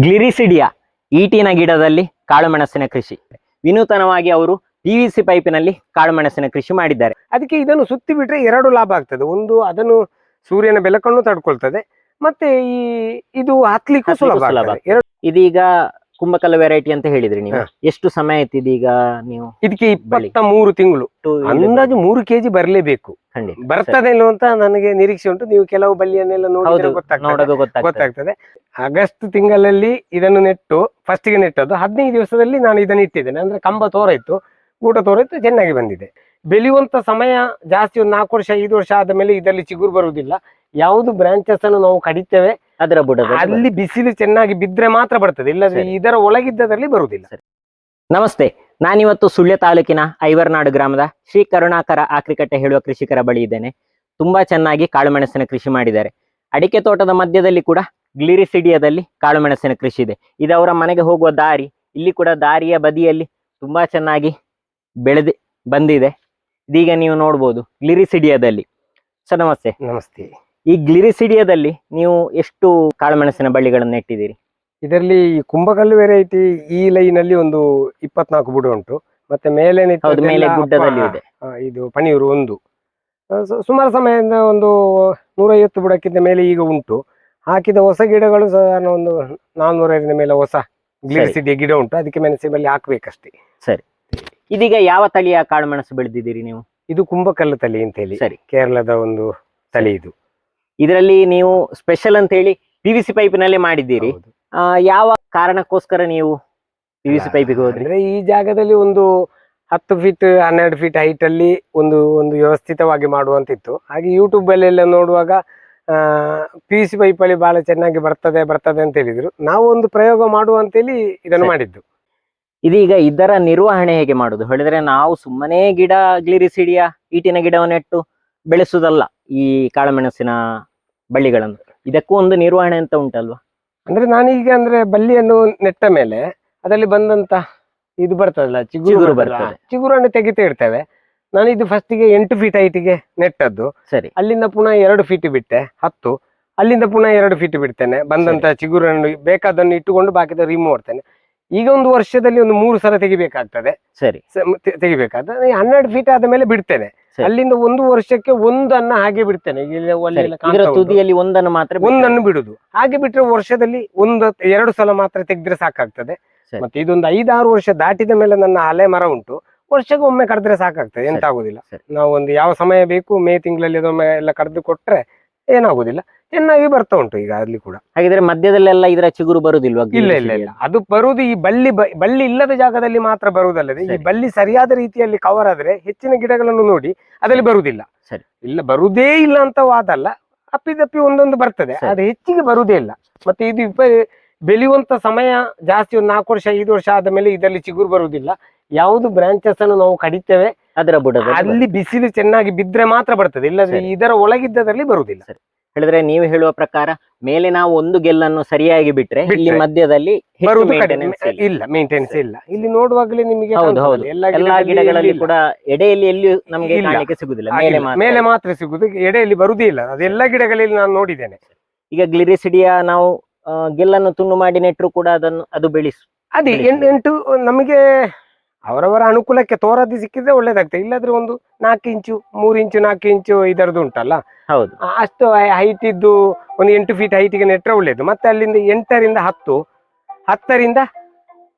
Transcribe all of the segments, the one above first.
Gliricidia ಈಟಿನ ಗಿಡದಲ್ಲಿ ಕಾಳುಮೆಣಸಿನ ಕೃಷಿ. ವಿನೂತನವಾಗಿ ಅವರು PVC ಪೈಪಿನಲ್ಲಿ ಕಾಳುಮೆಣಸಿನ ಕೃಷಿ ಮಾಡಿದ್ದಾರೆ. ಅದಕ್ಕೆ ಇದನ್ನು ಸುತ್ತಿ ಬಿಟ್ರೆ ಎರಡು ಲಾಭ ಆಗ್ತದೆ. ಒಂದು, ಅದನ್ನು ಸೂರ್ಯನ ಬೆಳಕನ್ನು ತಡ್ಕೊಳ್ತದೆ, ಮತ್ತೆ ಇದು ಹತ್ಲಿಕ್ಕೂ ಸುಲಭ ಆಗ್ತದೆ. ಇದೀಗ ಕುಂಭಕಲ್ಲು ವೆರೈಟಿ ಅಂತ ಹೇಳಿದ್ರಿ ನೀವು. ಎಷ್ಟು ಸಮಯ ಆಯ್ತು ಇದೀಗ ನೀವು? ಇದಕ್ಕೆ 23 ತಿಂಗಳು, ಅಂದಾಜು 3 kg ಬರ್ಲೇಬೇಕು. ಬರ್ತದೆ ಅಂತ ನನಗೆ ನಿರೀಕ್ಷೆ ಉಂಟು. ನೀವು ಕೆಲವು ಬಳ್ಳಿಯನ್ನೆಲ್ಲ ನೋಡಿ ಗೊತ್ತಾಗ್ತದೆ. ಆಗಸ್ಟ್ ತಿಂಗಳಲ್ಲಿ ಇದನ್ನು ನೆಟ್ಟು ಫಸ್ಟಿಗೆ ನೆಟ್ಟದ್ದು 15 ದಿವಸದಲ್ಲಿ ನಾನು ಇದನ್ನು ಇಟ್ಟಿದ್ದೇನೆ. ಅಂದ್ರೆ ಕಂಬ ತೋರಾಯ್ತು, ಗೂಟ ತೋರಾಯ್ತು, ಚೆನ್ನಾಗಿ ಬಂದಿದೆ. ಬೆಳೆಯುವಂತ ಸಮಯ ಜಾಸ್ತಿ, ಒಂದು 4 ವರ್ಷ 5 ವರ್ಷ ಆದ ಮೇಲೆ ಇದರಲ್ಲಿ ಚಿಗುರು ಬರುವುದಿಲ್ಲ. ಯಾವುದು ಬ್ರಾಂಚಸ್ ಅನ್ನು ನಾವು ಕಡಿತೇವೆ ಅದರ ಬುಡದ ಅಲ್ಲಿ ಬಿಸಿಲು ಚೆನ್ನಾಗಿ ಬಿದ್ರೆ ಮಾತ್ರ ಬರ್ತದೆ, ಇಲ್ಲದ್ರೆ ಇದರ ಒಳಗಿದ್ದದಲ್ಲಿ ಬರುವುದಿಲ್ಲ. ನಮಸ್ತೆ, ನಾನಿವತ್ತು ಸುಳ್ಯ ತಾಲೂಕಿನ ಐವರ್ನಾಡು ಗ್ರಾಮದ ಶ್ರೀ ಕರುಣಾಕರ ಆಕ್ರಿಕಟ್ಟೆ ಹೇಳುವ ಕೃಷಿಕರ ಬಳಿ ಇದ್ದೇನೆ. ತುಂಬಾ ಚೆನ್ನಾಗಿ ಕಾಳುಮೆಣಸಿನ ಕೃಷಿ ಮಾಡಿದ್ದಾರೆ. ಅಡಿಕೆ ತೋಟದ ಮಧ್ಯದಲ್ಲಿ ಕೂಡ ಗ್ಲಿರಿಸಿಡಿಯಾದಲ್ಲಿ ಕಾಳುಮೆಣಸಿನ ಕೃಷಿ ಇದೆ. ಇದು ಅವರ ಮನೆಗೆ ಹೋಗುವ ದಾರಿ. ಇಲ್ಲಿ ಕೂಡ ದಾರಿಯ ಬದಿಯಲ್ಲಿ ತುಂಬಾ ಚೆನ್ನಾಗಿ ಬೆಳೆದು ಬಂದಿದೆ. ಇದೀಗ ನೀವು ನೋಡ್ಬೋದು ಗ್ಲಿರಿಸಿಡಿಯಾದಲ್ಲಿ. ಸರ್ ನಮಸ್ತೆ. ನಮಸ್ತೆ. ಈ ಗ್ಲಿರಿಸಿಡಿಯಾದಲ್ಲಿ ನೀವು ಎಷ್ಟು ಕಾಳುಮೆಣಸಿನ ಬಳ್ಳಿಗಳನ್ನು ನೆಟ್ಟಿದ್ದೀರಿ? ಇದರಲ್ಲಿ ಕುಂಭಕಲ್ಲು ವೆರೈಟಿ ಈ ಲೈನ್ ಅಲ್ಲಿ ಒಂದು 24 ಬುಡ ಉಂಟು. ಮತ್ತೆ ಮೇಲೆ ಗುಡ್ಡದಲ್ಲಿ ಇದೆ ಇದು ಪಣಿಯೂರು ಒಂದು. ಸುಮಾರು ಸಮಯದಿಂದ ಒಂದು 150 ಬುಡಕ್ಕಿಂತ ಮೇಲೆ ಈಗ ಉಂಟು. ಹಾಕಿದ ಹೊಸ ಗಿಡಗಳು ಸಾಧಾರಣ ಒಂದು 400 ಮೇಲೆ ಹೊಸ ಗ್ಲಿರಿಸಿಡಿಯಾ ಗಿಡ ಉಂಟು. ಅದಕ್ಕೆ ಮೆಣಸಿನ ಬಳ್ಳಿ ಹಾಕ್ಬೇಕಷ್ಟೇ. ಸರಿ, ಇದೀಗ ಯಾವ ತಳಿಯ ಕಾಳುಮೆಣಸು ಬೆಳೆದಿದ್ದೀರಿ ನೀವು? ಇದು ಕುಂಭಕಲ್ಲು ತಳಿ ಅಂತ ಹೇಳಿ, ಸರಿ, ಕೇರಳದ ಒಂದು ತಳಿ ಇದು. ಇದರಲ್ಲಿ ನೀವು ಸ್ಪೆಷಲ್ ಅಂತ ಹೇಳಿ PVC ಪೈಪಿನಲ್ಲಿ ಮಾಡಿದ್ದೀರಿ. ಯಾವ ಕಾರಣಕ್ಕೋಸ್ಕರ ನೀವು PVC ಪೈಪಿಗೆ ಹೋದ್ರಿ? ಅಂದ್ರೆ ಈ ಜಾಗದಲ್ಲಿ ಒಂದು 10 ಫೀಟ್ 12 ಫೀಟ್ ಹೈಟ್ ಅಲ್ಲಿ ಒಂದು ವ್ಯವಸ್ಥಿತವಾಗಿ ಮಾಡುವಂತಿತ್ತು. ಹಾಗೆ ಯೂಟ್ಯೂಬ್ ಅಲ್ಲೆಲ್ಲ ನೋಡುವಾಗ PVC ಪೈಪಲ್ಲಿ ಬಹಳ ಚೆನ್ನಾಗಿ ಬರ್ತದೆ ಅಂತ ಹೇಳಿದ್ರು. ನಾವು ಒಂದು ಪ್ರಯೋಗ ಮಾಡುವ ಅಂತೇಳಿ ಇದನ್ನು ಮಾಡಿದ್ದು. ಇದೀಗ ಇದರ ನಿರ್ವಹಣೆ ಹೇಗೆ ಮಾಡುದು ಹೇಳಿದ್ರೆ, ನಾವು ಸುಮ್ಮನೆ ಗಿಡ ಗ್ಲಿರಿಸಿಡಿಯಾ ಈಟಿನ ಗಿಡವನ್ನು ನೆಟ್ಟು ಬೆಳೆಸುವುದಲ್ಲ ಈ ಕಾಳುಮೆಣಸಿನ ಬಳ್ಳಿಗಳನ್ನು. ಇದಕ್ಕೂ ಒಂದು ನಿರ್ವಹಣೆ ಅಂತ ಉಂಟಲ್ವಾ? ಅಂದ್ರೆ ನಾನೀಗ ಅಂದ್ರೆ ಬಳ್ಳಿಯನ್ನು ನೆಟ್ಟ ಮೇಲೆ ಅದರಲ್ಲಿ ಬಂದಂತ ಇದು ಬರ್ತದಲ್ಲ, ಚಿಗುರು ಬರ್ತದೆ. ಚಿಗುರನ್ನು ತೆಗಿತಾ ಇರ್ತೇವೆ. ನಾನು ಇದು ಫಸ್ಟಿಗೆ 8 ಫೀಟ್ ಹೈಟಿಗೆ ನೆಟ್ಟದ್ದು. ಸರಿ, ಅಲ್ಲಿಂದ ಪುನಃ 2 ಫೀಟ್ ಬಿಟ್ಟೆ 10, ಅಲ್ಲಿಂದ ಪುನಃ 2 ಫೀಟ್ ಬಿಡ್ತೇನೆ. ಬಂದಂತ ಚಿಗುರನ್ನು ಬೇಕಾದನ್ನು ಇಟ್ಟುಕೊಂಡು ಬಾಕಿದ ರಿಮೂವ್ ಮಾಡ್ತೇನೆ. ಈಗ ಒಂದು ವರ್ಷದಲ್ಲಿ ಒಂದು 3 ಸಲ ತೆಗಿಬೇಕಾಗ್ತದೆ. ಸರಿ, ತೆಗಿಬೇಕಾದ್ರೆ 12 ಫೀಟ್ ಆದ ಮೇಲೆ ಬಿಡ್ತೇನೆ. ಅಲ್ಲಿಂದ ಒಂದು ವರ್ಷಕ್ಕೆ ಒಂದನ್ನ ಹಾಗೆ ಬಿಡ್ತೇನೆ. ತುದಿಯಲ್ಲಿ ಒಂದನ್ನು ಬಿಡುದು. ಹಾಗೆ ಬಿಟ್ರೆ ವರ್ಷದಲ್ಲಿ 1-2 ಸಲ ಮಾತ್ರ ತೆಗೆದ್ರೆ ಸಾಕಾಗ್ತದೆ. ಮತ್ತೆ ಇದೊಂದು 5-6 ವರ್ಷ ದಾಟಿದ ಮೇಲೆ ನನ್ನ ಹಳೆ ಮರ ಉಂಟು. ವರ್ಷಕ್ಕೆ ಒಮ್ಮೆ ಕಡಿದ್ರೆ ಸಾಕಾಗ್ತದೆ, ಎಂತ ಆಗುದಿಲ್ಲ. ನಾವು ಒಂದು ಯಾವ ಸಮಯ ಬೇಕು, ಮೇ ತಿಂಗಳಲ್ಲಿ ಅದೊಮ್ಮೆ ಎಲ್ಲ ಕಡ್ದು ಕೊಟ್ರೆ ಏನಾಗುದಿಲ್ಲ, ಚೆನ್ನಾಗಿ ಬರ್ತಾ ಉಂಟು ಈಗ ಅಲ್ಲಿ ಕೂಡ. ಹಾಗಿದ್ರೆ ಮಧ್ಯದಲ್ಲೆಲ್ಲ ಇದರ ಚಿಗುರು ಬರುದಿಲ್ವಾ? ಇಲ್ಲ, ಅದು ಬರುದು ಈ ಬಳ್ಳಿ ಇಲ್ಲದ ಜಾಗದಲ್ಲಿ ಮಾತ್ರ ಬರುವುದಲ್ಲದೆ, ಈ ಬಳ್ಳಿ ಸರಿಯಾದ ರೀತಿಯಲ್ಲಿ ಕವರ್ ಆದ್ರೆ ಹೆಚ್ಚಿನ ಗಿಡಗಳನ್ನು ನೋಡಿ ಅದರಲ್ಲಿ ಬರುವುದಿಲ್ಲ. ಸರಿ, ಇಲ್ಲ ಬರುವುದೇ ಇಲ್ಲ ಅಂತ ವಾದಲ್ಲ, ಅಪ್ಪಿದಪ್ಪಿ ಒಂದೊಂದು ಬರ್ತದೆ, ಅದು ಹೆಚ್ಚಿಗೆ ಬರುವುದೇ ಇಲ್ಲ. ಮತ್ತೆ ಇದು ಬೆಳೆಯುವಂತ ಸಮಯ ಜಾಸ್ತಿ, ಒಂದು 4 ವರ್ಷ 5 ವರ್ಷ ಆದ ಮೇಲೆ ಇದರಲ್ಲಿ ಚಿಗುರು ಬರುವುದಿಲ್ಲ. ಯಾವುದು ಬ್ರಾಂಚಸ್ ಅನ್ನು ನಾವು ಕಡಿತೇವೆ ಅದರ ಬುಡದ ಅಲ್ಲಿ ಬಿಸಿಲು ಚೆನ್ನಾಗಿ ಬಿದ್ರೆ ಮಾತ್ರ ಬರ್ತದೆ, ಇಲ್ಲದ್ರೆ ಇದರ ಒಳಗಿದ್ದದಲ್ಲಿ ಬರುವುದಿಲ್ಲ. ಹೇಳಿದ್ರೆ ನೀವು ಹೇಳುವ ಪ್ರಕಾರ ಮೇಲೆ ನಾವು ಒಂದು ಗೆಲ್ಲನ್ನು ಸರಿಯಾಗಿ ಬಿಟ್ರೆ ಇಲ್ಲಿ ಮಧ್ಯದಲ್ಲಿ ಇಲ್ಲ, ಮೇಂಟೆನೆನ್ಸ್ ಇಲ್ಲ. ಇಲ್ಲಿ ನೋಡುವಾಗಲೇ ನಿಮಗೆ ಎಲ್ಲಾ ಗಿಡಗಳಲ್ಲಿ ಕೂಡ ಎಡೆಯಲ್ಲಿ ಎಲ್ಲಿ ನಮಗೆ ಕಾಣಲಿಕ್ಕೆ ಸಿಗುದಿಲ್ಲ, ಮೇಲೆ ಮಾತ್ರ ಸಿಗುದು, ಎಡೆಯಲ್ಲಿ ಬರುದೇ ಇಲ್ಲ. ಅದೆಲ್ಲ ಗಿಡಗಳಲ್ಲಿ ನಾನು ನೋಡಿದ್ದೇನೆ. ಈಗ ಗ್ಲಿರಿಸಿಡಿಯಾ ನಾವು ಗೆಲ್ಲನ್ನು ತುಂಡು ಮಾಡಿ ನೆಟ್ಟರು ಕೂಡ ಅದು ಅದೇ 8 ನಮಗೆ ಅವರವರ ಅನುಕೂಲಕ್ಕೆ ತೋರದ್ದು ಸಿಕ್ಕಿದ್ರೆ ಒಳ್ಳೇದಾಗ್ತದೆ. ಇಲ್ಲಾದ್ರೆ ಒಂದು 4 ಇಂಚು 3 ಇಂಚು 4 ಇಂಚು ಇದರದ್ದು ಉಂಟಲ್ಲ, ಹೌದು, ಅಷ್ಟು ಹೈಟ್ ಇದ್ದು ಒಂದು 8 ಫೀಟ್ ಹೈಟಿಗೆ ನೆಟ್ರೆ ಒಳ್ಳೇದು. ಮತ್ತೆ ಅಲ್ಲಿಂದ 8ರಿಂದ 10, 10ರಿಂದ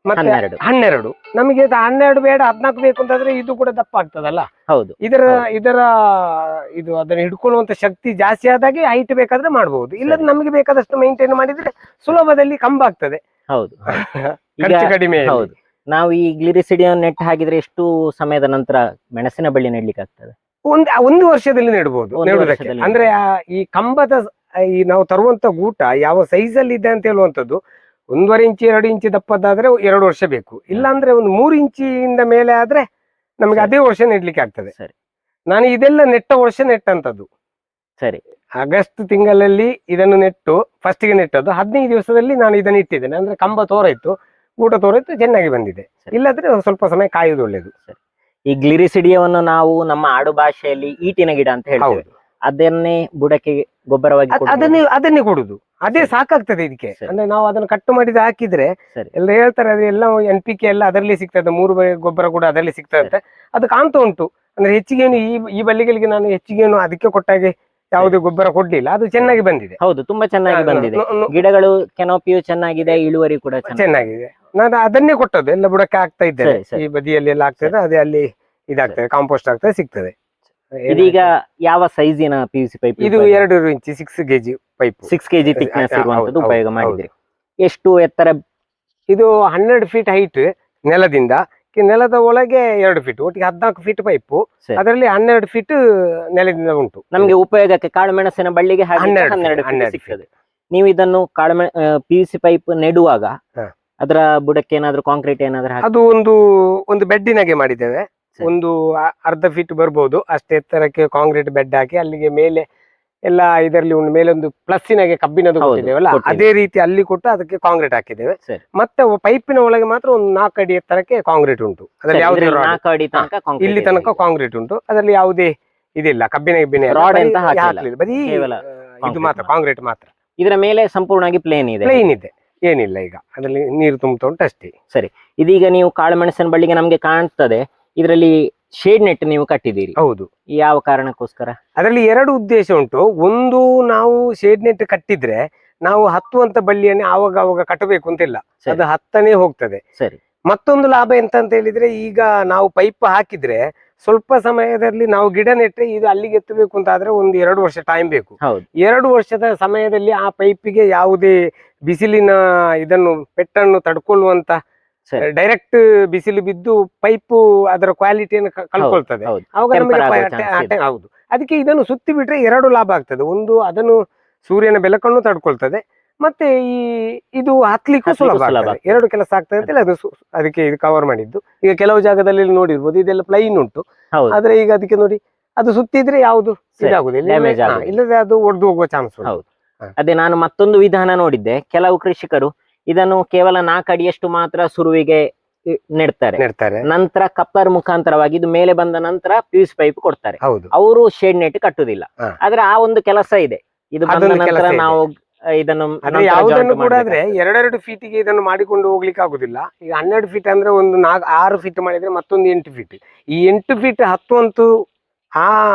ಮತ್ತೆ 12. ನಮಗೆ 12 ಬೇಡ, 14 ಬೇಕು ಅಂತಂದ್ರೆ ಇದು ಕೂಡ ದಪ್ಪ ಆಗ್ತದಲ್ಲ. ಹೌದು, ಇದರ ಇದು ಅದನ್ನ ಹಿಡ್ಕೊಳ್ಳುವಂತ ಶಕ್ತಿ ಜಾಸ್ತಿ ಆದಾಗೆ ಹೈಟ್ ಬೇಕಾದ್ರೆ ಮಾಡಬಹುದು. ಇಲ್ಲದ್ರೆ ನಮಗೆ ಬೇಕಾದಷ್ಟು ಮೇಂಟೈನ್ ಮಾಡಿದ್ರೆ ಸುಲಭದಲ್ಲಿ ಕಂಬ ಆಗ್ತದೆ. ಹೌದು, ಖರ್ಚು ಕಡಿಮೆ. ಹೌದು, ನಾವು ಈ ಗ್ಲಿರಿಸಿಡಿಯಾ ನೆಟ್ ಹಾಕಿದ್ರೆ ಎಷ್ಟು ಸಮಯದ ನಂತರ ಮೆಣಸಿನ ಬಳ್ಳಿ ನೆಡ್ಲಿಕ್ಕೆ ಆಗ್ತದೆ? ಒಂದು ವರ್ಷದಲ್ಲಿ ನೆಡಬಹುದು. ಅಂದ್ರೆ ಈ ಕಂಬದ ನಾವು ತರುವಂತ ಗೂಟ ಯಾವ ಸೈಜ್ ಅಲ್ಲಿ ಇದೆ ಅಂತ ಹೇಳುವಂತದ್ದು 1.5 ಇಂಚು 2 ಇಂಚು ದಪ್ಪದಾದ್ರೆ 2 ವರ್ಷ ಬೇಕು. ಇಲ್ಲ ಅಂದ್ರೆ ಒಂದು 3 ಇಂಚಿಂದ ಮೇಲೆ ಆದ್ರೆ ನಮಗೆ ಅದೇ ವರ್ಷ ನೆಡ್ಲಿಕ್ಕೆ ಆಗ್ತದೆ. ಸರಿ, ನಾನು ಇದೆಲ್ಲ ನೆಟ್ಟ ವರ್ಷ ನೆಟ್ಟಂತದ್ದು. ಸರಿ, ಆಗಸ್ಟ್ ತಿಂಗಳಲ್ಲಿ ಇದನ್ನು ನೆಟ್ಟು ಫಸ್ಟಿಗೆ ನೆಟ್ಟದ್ದು 15 ದಿವಸದಲ್ಲಿ ನಾನು ಇದನ್ನು ಇಟ್ಟಿದ್ದೇನೆ. ಅಂದ್ರೆ ಕಂಬ ತೋರಾಯ್ತು, ಊಟ ತೋರಾಯ್ತು, ಚೆನ್ನಾಗಿ ಬಂದಿದೆ. ಇಲ್ಲದ್ರೆ ಸ್ವಲ್ಪ ಸಮಯ ಕಾಯುವುದು ಒಳ್ಳೇದು. ಈ ಗ್ಲಿರಿಸಿಡಿಯಾವನ್ನು ನಾವು ನಮ್ಮ ಆಡು ಭಾಷೆಯಲ್ಲಿ ಈಟಿನ ಗಿಡ ಅಂತ ಹೇಳ್ತೇವೆ. ಅದನ್ನೇ ಬುಡಕ್ಕೆ ಗೊಬ್ಬರವಾಗಿ ಅದನ್ನೇ ಕೊಡುದು. ಅದೇ ಸಾಕಾಗ್ತದೆ ಇದಕ್ಕೆ. ಅಂದ್ರೆ ನಾವು ಅದನ್ನು ಕಟ್ಟು ಮಾಡಿದ ಹಾಕಿದ್ರೆ ಎಲ್ಲ ಹೇಳ್ತಾರೆ ಅದೆಲ್ಲ NPK ಎಲ್ಲ ಅದರಲ್ಲಿ ಸಿಗ್ತದೆ, 3 ಬಗೆಯ ಗೊಬ್ಬರ ಕೂಡ ಅದರಲ್ಲಿ ಸಿಗ್ತದೆ. ಅದು ಕಾಣ್ತಾ ಉಂಟು. ಅಂದ್ರೆ ಹೆಚ್ಚಿಗೇನು ಈ ಬಳ್ಳಿಗಳಿಗೆ ನಾನು ಹೆಚ್ಚಿಗೇನು ಅದಕ್ಕೆ ಕೊಟ್ಟಾಗೆ ಯಾವುದೇ ಗೊಬ್ಬರ ಕೊಡ್ಲಿಲ್ಲ, ಅದು ಚೆನ್ನಾಗಿ ಬಂದಿದೆ. ಹೌದು, ತುಂಬಾ ಚೆನ್ನಾಗಿ ಬಂದಿದೆ. ಗಿಡಗಳು ಕೆನೋಪಿಯು ಚೆನ್ನಾಗಿದೆ, ಇಳುವರಿ ಕೂಡ ಚೆನ್ನಾಗಿದೆ. ನಾನು ಅದನ್ನೇ ಕೊಟ್ಟದ್ದು, ಎಲ್ಲ ಬುಡಕ್ಕೆ ಆಗ್ತಾ ಇದ್ದೇನೆ. ಈ ಬದಿಯಲ್ಲಿ ಎಲ್ಲ ಆಗ್ತದೆ, ಅದೇ ಅಲ್ಲಿ ಇದಾಗ್ತದೆ, ಕಾಂಪೋಸ್ಟ್ ಆಗ್ತದೆ, ಸಿಗ್ತದೆ. ಇದೀಗ ಯಾವ ಸೈಜಿನ PVC ಪೈಪ್? ಇದು 2 inch 6 kg pipe, 6 kg thickness ಇರುವಂತದ್ದು ಉಪಯೋಗ ಮಾಡಿದ್ರಿ. ಎಷ್ಟು ಎತ್ತರ? ಇದು 12 ಫೀಟ್ ಹೈಟ್ ನೆಲದಿಂದ, ನೆಲದ ಒಳಗೆ 2 ಫೀಟ್, ಒಟ್ಟಿಗೆ 14 ಫೀಟ್ ಪೈಪು, ಅದರಲ್ಲಿ 12 ಫೀಟ್ ನೆಲದಿಂದ ಉಂಟು. ನಮಗೆ ಉಪಯೋಗಕ್ಕೆ ಕಾಳುಮೆಣಸಿನ ಬಳ್ಳಿಗೆ 12 ಫೀಟ್ ಸಿಗ್ತದೆ. ನೀವು ಇದನ್ನು PVC ಪೈಪ್ ನೆಡುವಾಗ ಅದರ ಬುಡಕ್ಕೆ ಏನಾದ್ರು ಕಾಂಕ್ರೀಟ್ ಏನಾದ್ರು ಅದು ಒಂದು ಬೆಡ್ಡಿನಾಗೆ ಮಾಡಿದ್ದೇವೆ. ಒಂದು ಅರ್ಧ ಫೀಟ್ ಬರ್ಬೋದು ಅಷ್ಟೇ ಎತ್ತರಕ್ಕೆ ಕಾಂಕ್ರೀಟ್ ಬೆಡ್ ಹಾಕಿ, ಅಲ್ಲಿಗೆ ಮೇಲೆ ಎಲ್ಲ ಇದರಲ್ಲಿ ಮೇಲೆ ಒಂದು ಪ್ಲಸ್ಸಿನಾಗೆ ಕಬ್ಬಿನದು ಕೊಟ್ಟಿದ್ದೇವಲ್ಲ, ಅದೇ ರೀತಿ ಅಲ್ಲಿ ಕೊಟ್ಟು ಅದಕ್ಕೆ ಕಾಂಕ್ರೀಟ್ ಹಾಕಿದ್ದೇವೆ. ಮತ್ತೆ ಪೈಪಿನ ಒಳಗೆ ಮಾತ್ರ ಒಂದು 4 ಅಡಿ ಎತ್ತರಕ್ಕೆ ಕಾಂಕ್ರೀಟ್ ಉಂಟು. ಅದರಲ್ಲಿ ಯಾವುದೇ ಇಲ್ಲಿ ತನಕ ಕಾಂಕ್ರೀಟ್ ಉಂಟು. ಅದರಲ್ಲಿ ಯಾವುದೇ ಇದಿಲ್ಲ, ಕಬ್ಬಿನ ರಾಡ್ ಅಂತ ಬರೀ ಇದು ಮಾತ್ರ ಕಾಂಕ್ರೀಟ್ ಮಾತ್ರ. ಇದರ ಮೇಲೆ ಸಂಪೂರ್ಣವಾಗಿ ಪ್ಲೇನ್ ಇದೆ, ಏನಿಲ್ಲ. ಈಗ ಅದರಲ್ಲಿ ನೀರು ತುಂಬುತ್ತಾ ಉಂಟು ಅಷ್ಟೇ. ಸರಿ, ಇದೀಗ ನೀವು ಕಾಳುಮೆಣಸಿನ ಬಳ್ಳಿಗೆ ನಮ್ಗೆ ಕಾಣ್ತದೆ ಇದರಲ್ಲಿ ಶೇಡ್ ನೆಟ್ ನೀವು ಕಟ್ಟಿದ್ದೀರಿ. ಹೌದು. ಯಾವ ಕಾರಣಕ್ಕೋಸ್ಕರ? ಅದರಲ್ಲಿ 2 ಉದ್ದೇಶ ಉಂಟು. ಒಂದು, ನಾವು ಶೇಡ್ ನೆಟ್ ಕಟ್ಟಿದ್ರೆ ನಾವು ಹತ್ತುವಂತ ಬಳ್ಳಿಯನ್ನೇ ಆವಾಗ ಕಟ್ಟಬೇಕು ಅಂತಿಲ್ಲ, ಅದು ಹತ್ತನೇ ಹೋಗ್ತದೆ. ಸರಿ. ಮತ್ತೊಂದು ಲಾಭ ಎಂತ ಅಂತ ಹೇಳಿದ್ರೆ, ಈಗ ನಾವು ಪೈಪ್ ಹಾಕಿದ್ರೆ ಸ್ವಲ್ಪ ಸಮಯದಲ್ಲಿ ನಾವು ಗಿಡ ನೆಟ್ರೆ ಇದು ಅಲ್ಲಿಗೆ ಎತ್ತಬೇಕು ಅಂತ ಆದ್ರೆ 1-2 ವರ್ಷ ಟೈಮ್ ಬೇಕು. 2 ವರ್ಷದ ಸಮಯದಲ್ಲಿ ಆ ಪೈಪಿಗೆ ಯಾವುದೇ ಬಿಸಿಲಿನ ಇದನ್ನು ಪೆಟ್ಟನ್ನು ತಡ್ಕೊಳ್ಳುವಂತ ಡೈರೆಕ್ಟ್ ಬಿಸಿಲು ಬಿದ್ದು ಪೈಪು ಅದರ ಕ್ವಾಲಿಟಿಯನ್ನು ಕಳ್ಕೊಳ್ತದೆ. ಅವಾಗ ನಮಗೆ ಹೌದು, ಅದಕ್ಕೆ ಇದನ್ನು ಸುತ್ತಿ ಬಿಟ್ರೆ 2 ಲಾಭ ಆಗ್ತದೆ. ಒಂದು, ಅದನ್ನು ಸೂರ್ಯನ ಬೆಳಕನ್ನು ತಡ್ಕೊಳ್ತದೆ, ಮತ್ತೆ ಇದು ಹತ್ಲಿಕ್ಕೂ ಸುಲಭ ಆಗ್ತದೆ. 2 ಕೆಲಸ ಆಗ್ತದೆ ಅಂತೇಳಿ ಅದಕ್ಕೆ ಇದು ಕವರ್ ಮಾಡಿದ್ದು. ಈಗ ಕೆಲವು ಜಾಗದಲ್ಲಿ ನೋಡಿರ್ಬೋದು, ಇದೆಲ್ಲ ಪ್ಲೈನ್ ಉಂಟು, ಆದ್ರೆ ಈಗ ಅದಕ್ಕೆ ನೋಡಿ ಅದು ಸುತ್ತಿದ್ರೆ ಯಾವುದು ಇದಾಗುದಿಲ್ಲ, ಇಲ್ಲದೆ ಅದು ಒಡೆದು ಹೋಗುವ ಚಾನ್ಸ್ ಉಂಟು. ಅದೇ ನಾನು ಮತ್ತೊಂದು ವಿಧಾನ ನೋಡಿದ್ದೆ, ಕೆಲವು ಕೃಷಿಕರು ಇದನ್ನು ಕೇವಲ 4 ಅಡಿಯಷ್ಟು ಮಾತ್ರ ಸುರುವಿಗೆ ನೆಡ್ತಾರೆ, ನಂತರ ಕಪ್ಪರ್ ಮುಖಾಂತರವಾಗಿ ಇದು ಮೇಲೆ ಬಂದ ನಂತರ PVC ಪೈಪ್ ಕೊಡ್ತಾರೆ. ಅವರು ಶೇಡ್ ನೆಟ್ ಕಟ್ಟುದಿಲ್ಲ. ಆದ್ರೆ ಆ ಒಂದು ಕೆಲಸ ಇದೆ, ಇದು ಬಂದ ನಂತರ ನಾವು ಇದನ್ನು ಯಾವುದನ್ನು ಕೂಡ ಆದ್ರೆ 2 ಫೀಟಿಗೆ ಇದನ್ನು ಮಾಡಿಕೊಂಡು ಹೋಗ್ಲಿಕ್ಕೆ ಆಗುದಿಲ್ಲ. ಈಗ 12 ಫೀಟ್ ಅಂದ್ರೆ ಒಂದು 6 ಫೀಟ್ ಮಾಡಿದ್ರೆ ಮತ್ತೊಂದು 8 ಫೀಟ್. ಈ 8 ಫೀಟ್ ಹತ್ತುವಂತೂ ಆ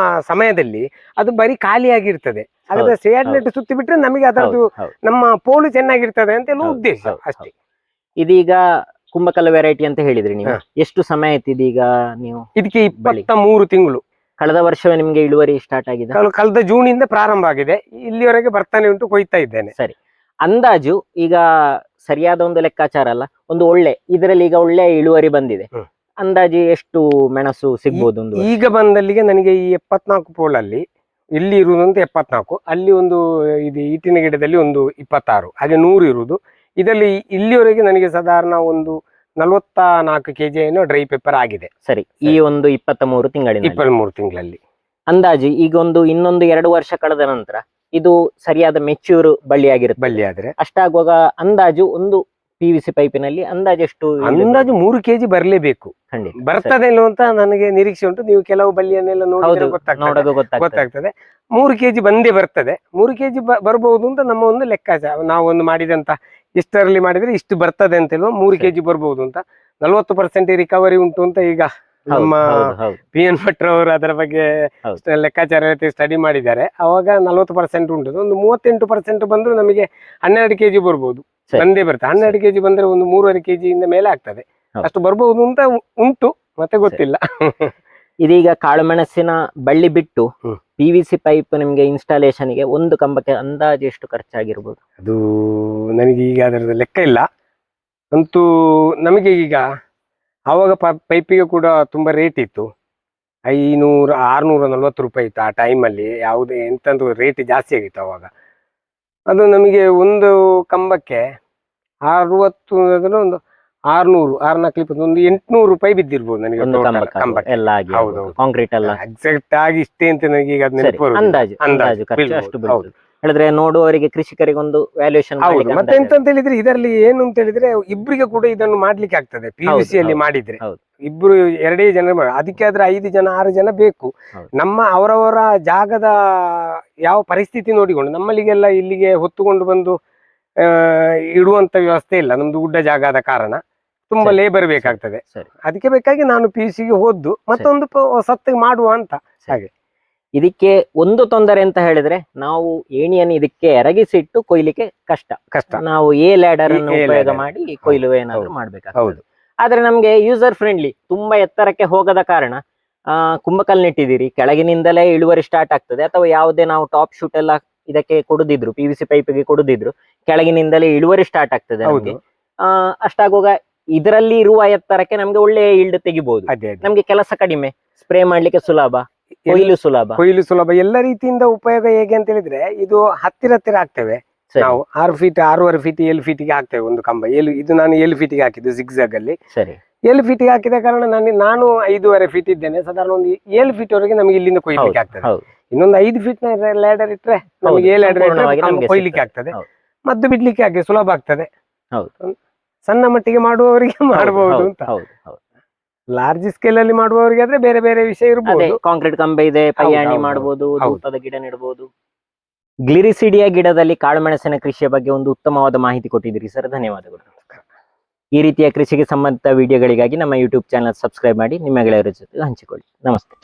ಸಮಯದಲ್ಲಿ ಅದು ಬರೀ ಖಾಲಿಯಾಗಿರ್ತದೆ. ಹಾಗಾದ್ರೆ ಶೇಡ್ ನೆಟ್ ಸುತ್ತಿ ಬಿಟ್ರೆ ನಮಗೆ ಅದರದ್ದು ನಮ್ಮ ಪೋಲು ಚೆನ್ನಾಗಿರ್ತದೆ ಅಂತ ಉದ್ದೇಶ ಅಷ್ಟೇ. ಇದೀಗ ಕುಂಭಕಲ್ಲ ವೆರೈಟಿ ಅಂತ ಹೇಳಿದ್ರಿ ನೀವು, ಎಷ್ಟು ಸಮಯ ಆಯ್ತು ಇದೀಗ ನೀವು? ಇದಕ್ಕೆ 23 ತಿಂಗಳು. ಕಳೆದ ವರ್ಷವೇ ನಿಮ್ಗೆ ಇಳುವರಿ ಸ್ಟಾರ್ಟ್ ಆಗಿದೆ? ಕಳೆದ ಜೂನ್ ಇಂದ ಪ್ರಾರಂಭ ಆಗಿದೆ, ಇಲ್ಲಿವರೆಗೆ ಬರ್ತಾನೆ ಉಂಟು, ಕೊಯ್ತಾ ಇದ್ದೇನೆ. ಸರಿ, ಅಂದಾಜು ಈಗ ಸರಿಯಾದ ಒಂದು ಲೆಕ್ಕಾಚಾರ ಅಲ್ಲ, ಒಂದು ಇದರಲ್ಲಿ ಈಗ ಒಳ್ಳೆ ಇಳುವರಿ ಬಂದಿದೆ, ಅಂದಾಜು ಎಷ್ಟು ಮೆಣಸು ಸಿಗ್ಬೋದು? ಈಗ ಬಂದಲ್ಲಿಗೆ ನನಗೆ ಈ 74 ಪೋಲಲ್ಲಿ ಇಲ್ಲಿ ಇರುವುದಂತ 74, ಅಲ್ಲಿ ಒಂದು ಇದು ಈಟಿನ ಗಿಡದಲ್ಲಿ ಒಂದು 26, ಹಾಗೆ 100 ಇರುವುದು. ಇದರಲ್ಲಿ ಇಲ್ಲಿವರೆಗೆ ನನಗೆ ಸಾಧಾರಣ ಒಂದು 44 kg ಏನೋ ಡ್ರೈ ಪೇಪರ್ ಆಗಿದೆ. ಸರಿ, ಈ ಒಂದು 23 ತಿಂಗಳಲ್ಲಿ ಅಂದಾಜು ಈಗ ಇನ್ನೊಂದು 2 ವರ್ಷ ಕಳೆದ ನಂತರ ಇದು ಸರಿಯಾದ ಮೆಚ್ಯೂರ್ ಬಳ್ಳಿ ಆದ್ರೆ ಅಷ್ಟಾಗುವಾಗ ಅಂದಾಜು ಒಂದು PVC ಪೈಪಿನಲ್ಲಿ ಅಂದಾಜು 3 kg ಬರಲೇಬೇಕು. ಬರ್ತದೆ ಅಂತ ನನಗೆ ನಿರೀಕ್ಷೆ ಉಂಟು. ನೀವು ಕೆಲವು ಬಳ್ಳಿಯನ್ನೆಲ್ಲ ನೋಡಿ ಗೊತ್ತಾಗ್ತದೆ. 3 kg ಬಂದೇ ಬರ್ತದೆ. 3 kg ಬರಬಹುದು ಅಂತ ನಮ್ಮ ಒಂದು ಲೆಕ್ಕಾಚಾರ. ನಾವು ಒಂದು ಮಾಡಿದಂತ ಇಷ್ಟರಲ್ಲಿ ಮಾಡಿದ್ರೆ ಇಷ್ಟು ಬರ್ತದೆ ಅಂತ ಹೇಳುವ 3 kg ಬರ್ಬಹುದು ಅಂತ. 40% ರಿಕವರಿ ಉಂಟು ಅಂತ ಈಗ ನಮ್ಮ PN ಭಟ್ರು ಅವರು ಅದರ ಬಗ್ಗೆ ಲೆಕ್ಕಾಚಾರ ಸ್ಟಡಿ ಮಾಡಿದ್ದಾರೆ. ಅವಾಗ 40% ಉಂಟು. ಒಂದು 38% ಬಂದ್ರು ನಮಗೆ 12 kg ಬರ್ಬೋದು, ಬಂದೇ ಬರ್ತದೆ. 12 kg ಬಂದ್ರೆ ಒಂದು 3.5 kg ಇಂದ ಮೇಲೆ ಆಗ್ತದೆ, ಅಷ್ಟು ಬರ್ಬಹುದು ಅಂತ ಉಂಟು, ಮತ್ತೆ ಗೊತ್ತಿಲ್ಲ. ಇದೀಗ ಕಾಳುಮೆಣಸಿನ ಬಳ್ಳಿ ಬಿಟ್ಟು PVC ಪೈಪ್ ನಿಮ್ಗೆ ಇನ್ಸ್ಟಾಲೇಷನ್ ಗೆ ಒಂದು ಕಂಬಕ್ಕೆ ಅಂದಾಜು ಎಷ್ಟು ಖರ್ಚಾಗಿರ್ಬೋದು? ಅದು ನನಗೆ ಈಗ ಅದರ ಲೆಕ್ಕ ಇಲ್ಲ. ಅಂತೂ ನಮಗೆ ಈಗ ಆವಾಗ ಪೈಪಿಗೆ ಕೂಡ ತುಂಬಾ ರೇಟ್ ಇತ್ತು, 640 ರೂಪಾಯಿ ಇತ್ತು ಆ ಟೈಮಲ್ಲಿ. ಯಾವುದೇ ಎಂತಂದು ರೇಟ್ ಜಾಸ್ತಿ ಆಗಿತ್ತು ಅವಾಗ. ಅದು ನಮಗೆ ಒಂದು ಕಂಬಕ್ಕೆ 60 ಒಂದು 600 ಒಂದು 800 ರೂಪಾಯಿ ಬಿದ್ದಿರ್ಬೋದು ನನಗೆ ಕಾಂಕ್ರೀಟ್ ಎಲ್ಲ ಎಕ್ಸಾಕ್ಟ್ ಆಗಿ ಇಷ್ಟೇ ಅಂತ ನನಗೆ ಈಗ ಅಂದಾಜು ಖರ್ಚು ಅಷ್ಟು ಬೀಳ್ತದೆ. ಹೇಳಿದ್ರೆ ನೋಡುವವರಿಗೆ ಕೃಷಿಕರಿಗೆ ಒಂದು ವ್ಯಾಲ್ಯೂಯೇಷನ್ ಹೌದು. ಮತ್ತೆ ಎಂತ ಅಂತ ಹೇಳಿದ್ರೆ ಇದರಲ್ಲಿ ಏನು ಅಂತ ಹೇಳಿದ್ರೆ ಇಬ್ಬರಿಗೆ ಕೂಡ ಇದನ್ನು ಮಾಡ್ಲಿಕ್ಕೆ ಆಗ್ತದೆ. PVC ಅಲ್ಲಿ ಮಾಡಿದ್ರೆ ಇಬ್ರು 2 ಜನ ಅದಕ್ಕೆ ಆದ್ರೆ 5 ಜನ 6 ಜನ ಬೇಕು. ನಮ್ಮ ಅವರವರ ಜಾಗದ ಯಾವ ಪರಿಸ್ಥಿತಿ ನೋಡಿಕೊಂಡು ನಮ್ಮಲ್ಲಿಗೆಲ್ಲ ಇಲ್ಲಿಗೆ ಹೊತ್ತುಕೊಂಡು ಬಂದು ಇಡುವಂತ ವ್ಯವಸ್ಥೆ ಇಲ್ಲ. ನಮ್ದು ಗುಡ್ಡ ಜಾಗ ಆದ ಕಾರಣ ತುಂಬಾ ಲೇಬರ್ ಬೇಕಾಗ್ತದೆ. ಅದಕ್ಕೆ ಬೇಕಾಗಿ ನಾನು PVC ಗೆ ಹೋದ್ದು ಮತ್ತೊಂದು ಸತ್ತಿಗೆ ಮಾಡುವ ಅಂತ. ಹಾಗೆ ಇದಕ್ಕೆ ಒಂದು ತೊಂದರೆ ಅಂತ ಹೇಳಿದ್ರೆ ನಾವು ಏಣಿಯನ್ನು ಇದಕ್ಕೆ ಎರಗಿಸಿಟ್ಟು ಕೊಯ್ಲಿಕ್ಕೆ ಕಷ್ಟ. ನಾವು ಲ್ಯಾಡರ್ ಅನ್ನು ಉಪಯೋಗ ಮಾಡಿ ಕೊಯ್ಲು ಏನಾದ್ರು ಮಾಡ್ಬೇಕಾಗ್ತದೆ. ಆದ್ರೆ ನಮ್ಗೆ ಯೂಸರ್ ಫ್ರೆಂಡ್ಲಿ, ತುಂಬಾ ಎತ್ತರಕ್ಕೆ ಹೋಗದ ಕಾರಣ ಕುಂಭಕಲ್ ನೆಟ್ಟಿದ್ದೀರಿ, ಕೆಳಗಿನಿಂದಲೇ ಇಳುವರಿ ಸ್ಟಾರ್ಟ್ ಆಗ್ತದೆ. ಅಥವಾ ಯಾವುದೇ ನಾವು ಟಾಪ್ ಶೂಟ್ ಎಲ್ಲ ಇದಕ್ಕೆ ಕೊಡುದಿದ್ರು, PVC ಪೈಪ್ಗೆ ಕೊಡುದಿದ್ರು, ಕೆಳಗಿನಿಂದಲೇ ಇಳುವರಿ ಸ್ಟಾರ್ಟ್ ಆಗ್ತದೆ ನಮ್ಗೆ. ಅಷ್ಟಾಗುವಾಗ ಇದರಲ್ಲಿ ಇರುವ ಎತ್ತರಕ್ಕೆ ನಮ್ಗೆ ಒಳ್ಳೆ ಈಲ್ಡ್ ತೆಗಿಬಹುದು. ನಮ್ಗೆ ಕೆಲಸ ಕಡಿಮೆ, ಸ್ಪ್ರೇ ಮಾಡ್ಲಿಕ್ಕೆ ಸುಲಭ, ಕೊಯ್ಲು ಸುಲಭ, ಎಲ್ಲ ರೀತಿಯಿಂದ ಉಪಯೋಗ ಹೇಗೆ ಅಂತ ಹೇಳಿದ್ರೆ ಇದು ಹತ್ತಿರ ಆಗ್ತೇವೆ. ನಾವು 6 ಫೀಟ್ 6.5 ಫೀಟ್ 7 ಫೀಟ್ಗೆ ಹಾಕ್ತೇವೆ ಒಂದು ಕಂಬ. ಇದು ನಾನು 7 ಫೀಟ್ಗೆ ಹಾಕಿದ್ದು ಜಿಗ್ಜಾಗ್ ಅಲ್ಲಿ. 7 ಫೀಟ್ಗೆ ಹಾಕಿದ ಕಾರಣ ನಾನು 5.5 ಫೀಟ್ ಇದ್ದೇನೆ. ಸಾಧಾರಣ ಒಂದು 7 ಫೀಟ್ ವರೆಗೆ ನಮಗೆ ಇಲ್ಲಿಂದ ಕೊಯ್ಲಿಕ್ಕೆ ಆಗ್ತದೆ. ಇನ್ನೊಂದು 5 ಫೀಟ್ ಲ್ಯಾಡರ್ ಇಟ್ರೆ ನಮಗೆ ಲ್ಯಾಡರ್ ಕೊಯ್ಲಿಕ್ಕೆ ಆಗ್ತದೆ. ಮದ್ದು ಬಿಡ್ಲಿಕ್ಕೆ ಹಾಗೆ ಸುಲಭ ಆಗ್ತದೆ. ಸಣ್ಣ ಮಟ್ಟಿಗೆ ಮಾಡುವವರಿಗೆ ಮಾಡಬಹುದು ಅಂತ. ಲಾರ್ಜ್ ಸ್ಕೇಲ್ ಅಲ್ಲಿ ಮಾಡುವವರಿಗೆ ಆದ್ರೆ ಬೇರೆ ಬೇರೆ ವಿಷಯ ಇರಬಹುದು. ಕಾಂಕ್ರೀಟ್ ಕಂಬ ಇದೆ, ಪೈಯಾಣಿ ಮಾಡಬಹುದು, ಧೂಪದ ಗಿಡ ನೆಡಬಹುದು. ಗ್ಲಿರಿಸಿಡಿಯಾ ಗಿಡದಲ್ಲಿ ಕಾಳುಮೆಣಸಿನ ಕೃಷಿಯ ಬಗ್ಗೆ ಒಂದು ಉತ್ತಮವಾದ ಮಾಹಿತಿ ಕೊಟ್ಟಿದ್ದೀರಿ ಸರ್, ಧನ್ಯವಾದಗಳು. ಈ ರೀತಿಯ ಕೃಷಿಗೆ ಸಂಬಂಧಿತ ವಿಡಿಯೋಗಳಿಗಾಗಿ ನಮ್ಮ ಯೂಟ್ಯೂಬ್ ಚಾನಲ್ ಸಬ್ಸ್ಕ್ರೈಬ್ ಮಾಡಿ, ನಿಮ್ಮ ಗೆಳೆಯರ ಜೊತೆ ಹಂಚಿಕೊಳ್ಳಿ. ನಮಸ್ತೆ.